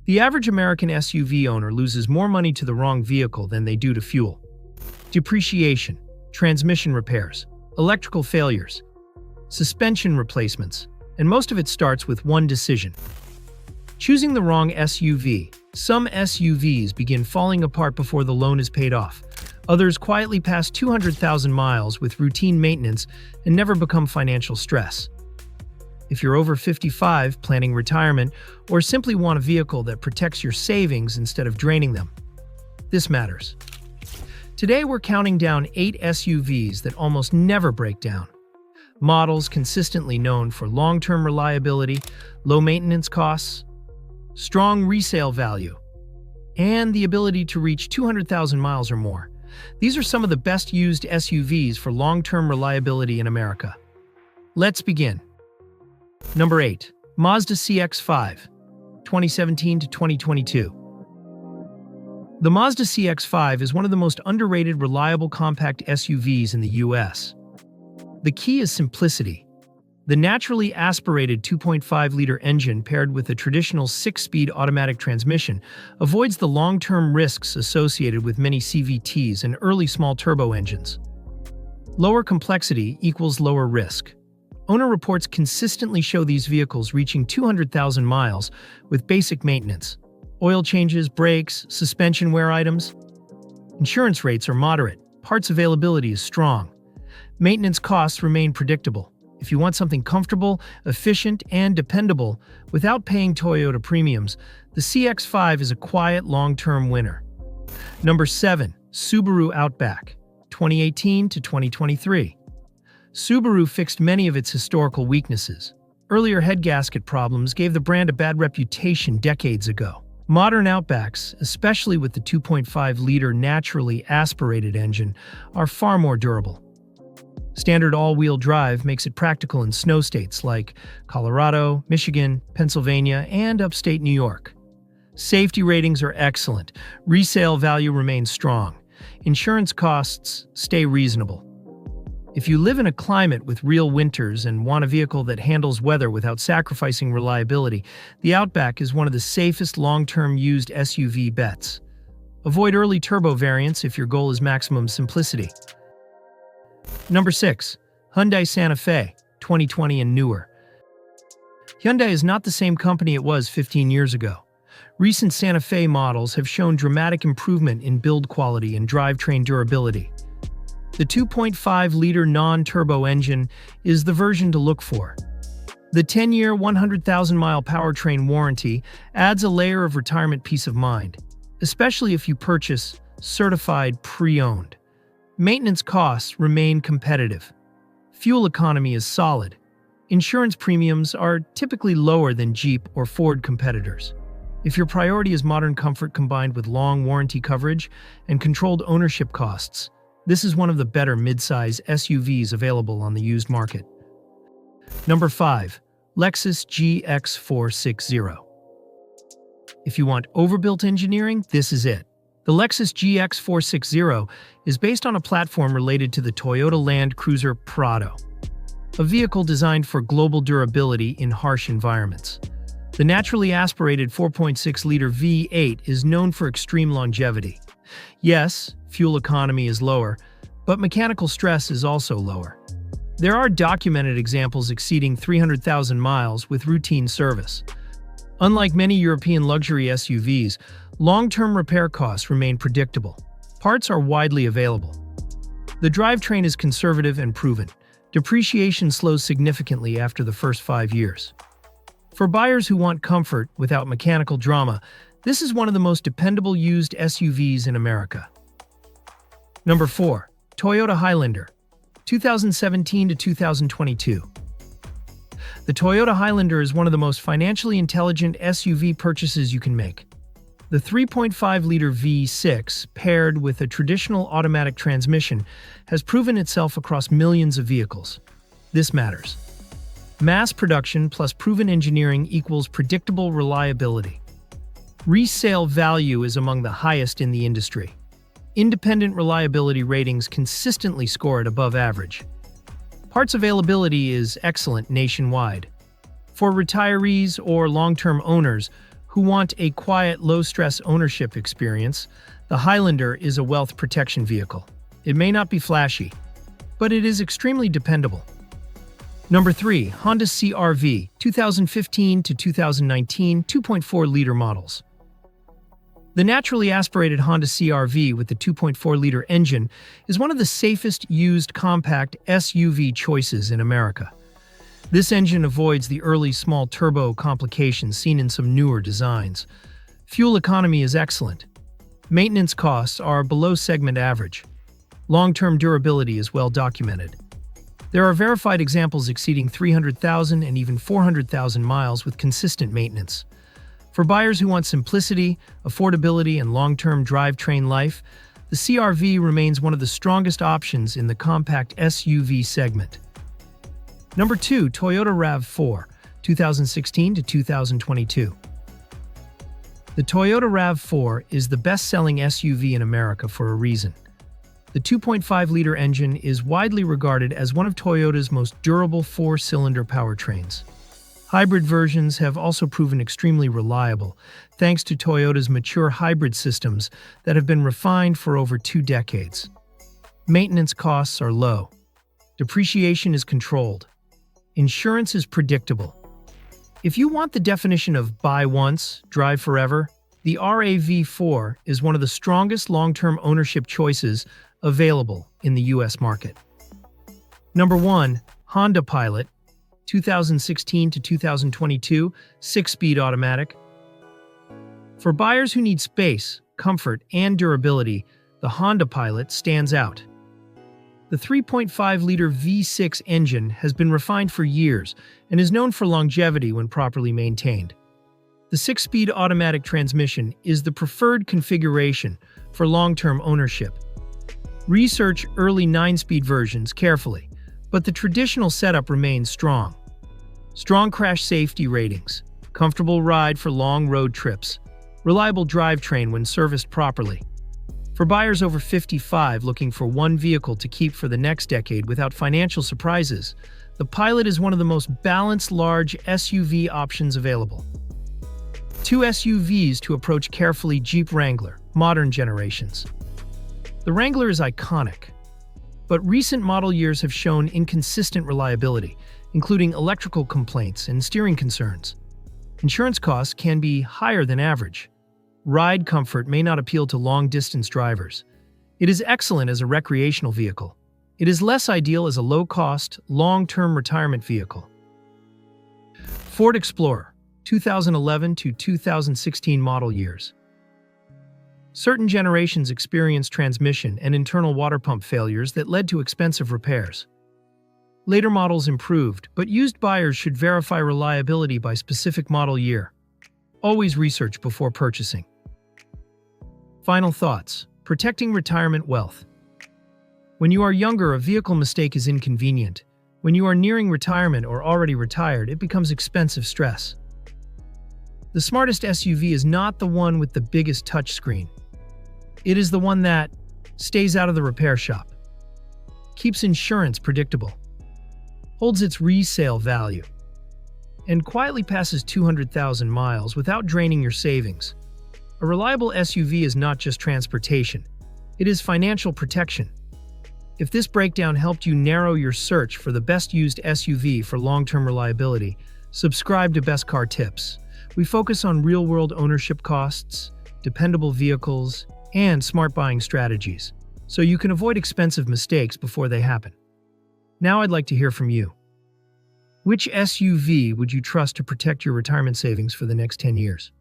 The average American SUV owner loses more money to the wrong vehicle than they do to fuel. Depreciation, transmission repairs, electrical failures, suspension replacements, and most of it starts with one decision: choosing the wrong SUV. Some SUVs begin falling apart before the loan is paid off. Others quietly pass 200,000 miles with routine maintenance and never become financial stress. If you're over 55, planning retirement, or simply want a vehicle that protects your savings instead of draining them, this matters. Today we're counting down 8 SUVs that almost never break down. Models consistently known for long-term reliability, low maintenance costs, strong resale value, and the ability to reach 200,000 miles or more. These are some of the best used SUVs for long-term reliability in America. Let's begin. Number 8. Mazda CX-5, 2017 to 2022. The Mazda CX-5 is one of the most underrated, reliable compact SUVs in the US. The key is simplicity. The naturally aspirated 2.5-liter engine paired with a traditional 6-speed automatic transmission avoids the long-term risks associated with many CVTs and early small turbo engines. Lower complexity equals lower risk. Owner reports consistently show these vehicles reaching 200,000 miles with basic maintenance: oil changes, brakes, suspension wear items. Insurance rates are moderate. Parts availability is strong. Maintenance costs remain predictable. If you want something comfortable, efficient, and dependable without paying Toyota premiums, the CX-5 is a quiet, long-term winner. Number 7. Subaru Outback, 2018 to 2023. Subaru fixed many of its historical weaknesses. Earlier head gasket problems gave the brand a bad reputation decades ago. Modern Outbacks, especially with the 2.5-liter naturally aspirated engine, are far more durable. Standard all-wheel drive makes it practical in snow states like Colorado, Michigan, Pennsylvania, and upstate New York. Safety ratings are excellent. Resale value remains strong. Insurance costs stay reasonable. If you live in a climate with real winters and want a vehicle that handles weather without sacrificing reliability, the Outback is one of the safest long-term used SUV bets. Avoid early turbo variants if your goal is maximum simplicity. Number 6. Hyundai Santa Fe, 2020 and newer. Hyundai is not the same company it was 15 years ago. Recent Santa Fe models have shown dramatic improvement in build quality and drivetrain durability. The 2.5-liter non-turbo engine is the version to look for. The 10-year, 100,000-mile powertrain warranty adds a layer of retirement peace of mind, especially if you purchase certified pre-owned. Maintenance costs remain competitive. Fuel economy is solid. Insurance premiums are typically lower than Jeep or Ford competitors. If your priority is modern comfort combined with long warranty coverage and controlled ownership costs, this is one of the better midsize SUVs available on the used market. Number 5. Lexus GX460. If you want overbuilt engineering, this is it. The Lexus GX460 is based on a platform related to the Toyota Land Cruiser Prado, a vehicle designed for global durability in harsh environments. The naturally aspirated 4.6-liter V8 is known for extreme longevity. Yes, fuel economy is lower, but mechanical stress is also lower. There are documented examples exceeding 300,000 miles with routine service. Unlike many European luxury SUVs, long-term repair costs remain predictable. Parts are widely available. The drivetrain is conservative and proven. Depreciation slows significantly after the first 5 years. For buyers who want comfort without mechanical drama, this is one of the most dependable used SUVs in America. Number 4. Toyota Highlander, 2017 to 2022. The Toyota Highlander is one of the most financially intelligent SUV purchases you can make. The 3.5-liter V6, paired with a traditional automatic transmission, has proven itself across millions of vehicles. This matters. Mass production plus proven engineering equals predictable reliability. Resale value is among the highest in the industry. Independent reliability ratings consistently score it above average. Parts availability is excellent nationwide. For retirees or long-term owners, who want a quiet, low-stress ownership experience, the Highlander is a wealth protection vehicle. It may not be flashy, but it is extremely dependable. Number 3. Honda CR-V, 2015 to 2019 2.4-liter models. The naturally aspirated Honda CR-V with the 2.4-liter engine is one of the safest used compact SUV choices in America. This engine avoids the early small turbo complications seen in some newer designs. Fuel economy is excellent. Maintenance costs are below segment average. Long-term durability is well documented. There are verified examples exceeding 300,000 and even 400,000 miles with consistent maintenance. For buyers who want simplicity, affordability, and long-term drivetrain life, the CR-V remains one of the strongest options in the compact SUV segment. Number 2. Toyota RAV4, 2016 to 2022. The Toyota RAV4 is the best-selling SUV in America for a reason. The 2.5-liter engine is widely regarded as one of Toyota's most durable four-cylinder powertrains. Hybrid versions have also proven extremely reliable, thanks to Toyota's mature hybrid systems that have been refined for over 2 decades. Maintenance costs are low. Depreciation is controlled. Insurance is predictable. If you want the definition of buy once, drive forever, the RAV4 is one of the strongest long-term ownership choices available in the U.S. market. Number 1. Honda Pilot, 2016 to 2022, 6-speed automatic. For buyers who need space, comfort, and durability, the Honda Pilot stands out. The 3.5-liter V6 engine has been refined for years and is known for longevity when properly maintained. The 6-speed automatic transmission is the preferred configuration for long-term ownership. Research early 9-speed versions carefully, but the traditional setup remains strong. Strong crash safety ratings, comfortable ride for long road trips, reliable drivetrain when serviced properly. For buyers over 55 looking for one vehicle to keep for the next decade without financial surprises, the Pilot is one of the most balanced large SUV options available. 2 SUVs to approach carefully: Jeep Wrangler, modern generations. The Wrangler is iconic, but recent model years have shown inconsistent reliability, including electrical complaints and steering concerns. Insurance costs can be higher than average. Ride comfort may not appeal to long-distance drivers. It is excellent as a recreational vehicle. It is less ideal as a low-cost, long-term retirement vehicle. Ford Explorer, 2011 to 2016 model years. Certain generations experienced transmission and internal water pump failures that led to expensive repairs. Later models improved, but used buyers should verify reliability by specific model year. Always research before purchasing. Final thoughts: protecting retirement wealth. When you are younger, a vehicle mistake is inconvenient. When you are nearing retirement or already retired, it becomes expensive stress. The smartest SUV is not the one with the biggest touchscreen. It is the one that stays out of the repair shop, keeps insurance predictable, holds its resale value, and quietly passes 200,000 miles without draining your savings. A reliable SUV is not just transportation, it is financial protection. If this breakdown helped you narrow your search for the best used SUV for long-term reliability, subscribe to Best Car Tips. We focus on real-world ownership costs, dependable vehicles, and smart buying strategies, so you can avoid expensive mistakes before they happen. Now I'd like to hear from you. Which SUV would you trust to protect your retirement savings for the next 10 years?